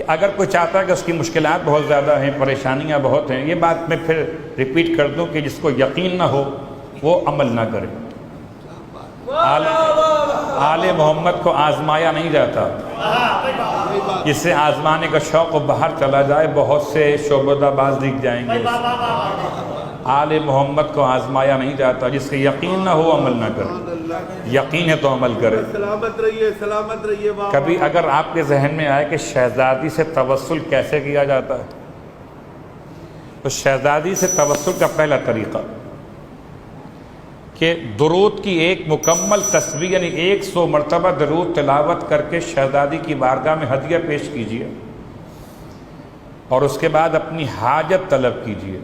کہ اگر کوئی چاہتا ہے کہ اس کی مشکلات بہت زیادہ ہیں، پریشانیاں بہت ہیں، یہ بات میں پھر ریپیٹ کر دوں کہ جس کو یقین نہ ہو وہ عمل نہ کرے۔ آل محمد کو آزمایا نہیں جاتا، جسے آزمانے کا شوق و باہر چلا جائے بہت سے شعبدہ باز دکھ جائیں گے۔ آل محمد کو آزمایا نہیں جاتا، جس سے یقین نہ ہو عمل نہ کرے، یقین ہے تو عمل کرے۔ سلامت رہیے، سلامت رہیے۔ کبھی اگر آپ کے ذہن میں آئے کہ شہزادی سے توسل کیسے کیا جاتا ہے، تو شہزادی سے توسل کا پہلا طریقہ کہ درود کی ایک مکمل تسبیح یعنی 100 مرتبہ درود تلاوت کر کے شہزادی کی بارگاہ میں ہدیہ پیش کیجیے، اور اس کے بعد اپنی حاجت طلب کیجیے۔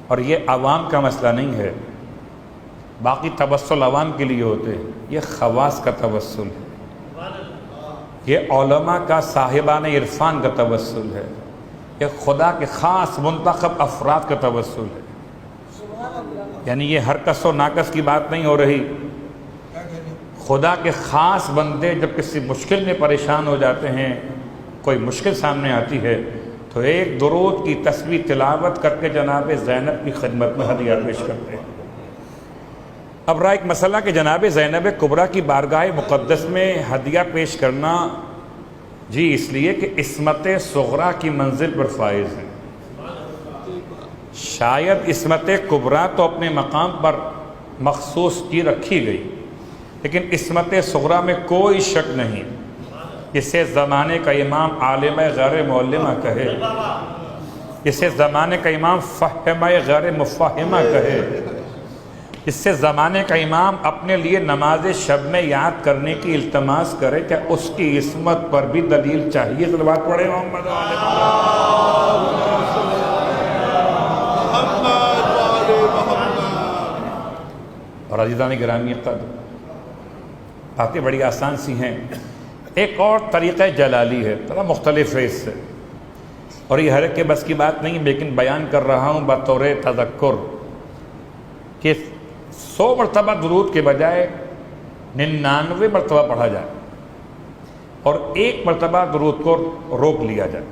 اور یہ عوام کا مسئلہ نہیں ہے، باقی توسل عوام کے لیے ہوتے ہیں، یہ خواص کا توسل ہے، یہ علماء کا صاحبان عرفان کا توسل ہے، یہ خدا کے خاص منتخب افراد کا توسل ہے۔ یعنی یہ ہر کس و ناکس کی بات نہیں ہو رہی، خدا کے خاص بندے جب کسی مشکل میں پریشان ہو جاتے ہیں، کوئی مشکل سامنے آتی ہے، تو ایک درود کی تسبیح تلاوت کر کے جناب زینب کی خدمت میں ہدیہ پیش کرتے ہیں۔ اب رہا ایک مسئلہ کہ جناب زینب کبریٰ کی بارگاہ مقدس میں ہدیہ پیش کرنا، جی اس لیے کہ عصمت صغریٰ کی منزل پر فائز ہے۔ شاید عصمت کبریٰ تو اپنے مقام پر مخصوص کی رکھی گئی، لیکن عصمت صغریٰ میں کوئی شک نہیں، جسے زمانے کا امام عالمہ غیر معلمہ کہے، جسے زمانے کا امام فہمہ غیر مفہمہ کہے، اس سے زمانے کا امام اپنے لیے نماز شب میں یاد کرنے کی التماس کرے، کہ اس کی عصمت پر بھی دلیل چاہیے۔ صلوات پڑھے محمد اور عزیزان گرامی قدر، باتیں بڑی آسان سی ہیں۔ ایک اور طریقہ جلالی ہے، تھوڑا مختلف ہے اس سے، اور یہ ہر ایک کے بس کی بات نہیں، لیکن بیان کر رہا ہوں بطور تذکر، کہ 100 مرتبہ درود کے بجائے 99 مرتبہ پڑھا جائے، اور 1 مرتبہ درود کو روک لیا جائے۔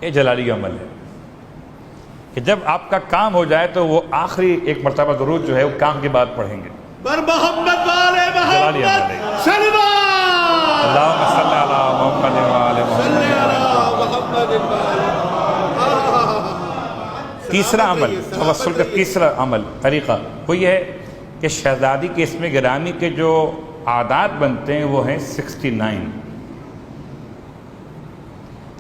یہ جلالی عمل ہے کہ جب آپ کا کام ہو جائے تو وہ آخری 1 مرتبہ درود جو ہے وہ کام کے بعد پڑھیں گے۔ بر محمد والے جلالی عمل محمد ہے۔ صلوات اللہم صلی علی محمد وآل محمد۔ تیسرا عمل، توسل کا تیسرا عمل طریقہ وہ یہ ہے کہ شہزادی کے اسم گرامی کے جو عادات بنتے ہیں وہ ہیں 69۔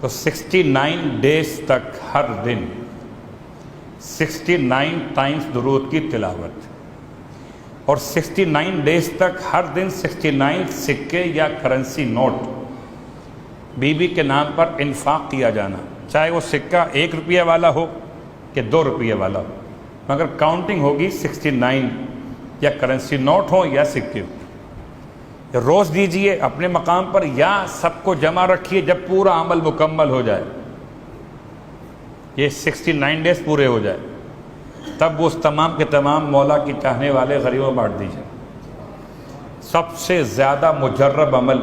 تو 69 ڈیز تک ہر دن 69 ٹائمز درود کی تلاوت، اور 69 ڈیز تک ہر دن 69 سکے یا کرنسی نوٹ بی بی کے نام پر انفاق کیا جانا، چاہے وہ سکہ 1 روپیہ والا ہو کہ 2 روپیہ والا ہو، مگر کاؤنٹنگ ہوگی 69 یا کرنسی نوٹ ہو یا سکے ہو۔ روز دیجئے اپنے مقام پر، یا سب کو جمع رکھیے جب پورا عمل مکمل ہو جائے، یہ 69 ڈیز پورے ہو جائے، تب وہ اس تمام کے تمام مولا کی چاہنے والے غریبوں بانٹ دیجئے۔ سب سے زیادہ مجرب عمل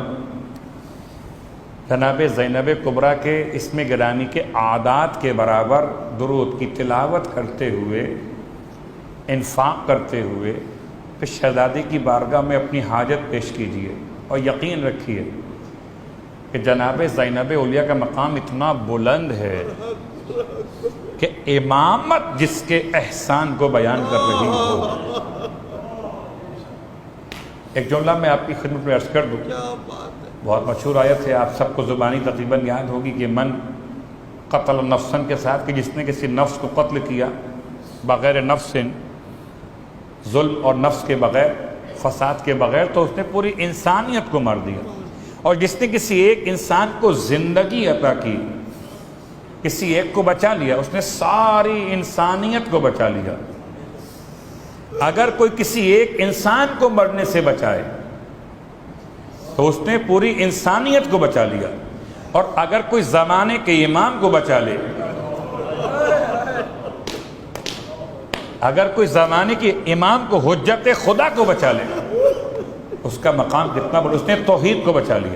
جناب زینب کبریٰ کے اسم گرامی کے عادات کے برابر درود کی تلاوت کرتے ہوئے، انفاق کرتے ہوئے پھر شہزادی کی بارگاہ میں اپنی حاجت پیش کیجیے، اور یقین رکھیے کہ جناب زینب اولیاء کا مقام اتنا بلند ہے کہ امامت جس کے احسان کو بیان کر رہی ہو۔ ایک جملہ میں آپ کی خدمت میں عرض کر دوں، بہت مشہور آیت ہے، آپ سب کو زبانی تقریباً یاد ہوگی کہ من قتل نفسن کے ساتھ، کہ جس نے کسی نفس کو قتل کیا بغیر نفس، ظلم اور نفس کے بغیر، فساد کے بغیر، تو اس نے پوری انسانیت کو مار دیا، اور جس نے کسی ایک انسان کو زندگی عطا کی، کسی ایک کو بچا لیا، اس نے ساری انسانیت کو بچا لیا۔ اگر کوئی کسی ایک انسان کو مرنے سے بچائے تو اس نے پوری انسانیت کو بچا لیا، اور اگر کوئی زمانے کے امام کو بچا لے، اگر کوئی زمانے کے امام کو، حجت خدا کو بچا لے، اس کا مقام کتنا بڑا، اس نے توحید کو بچا لیا۔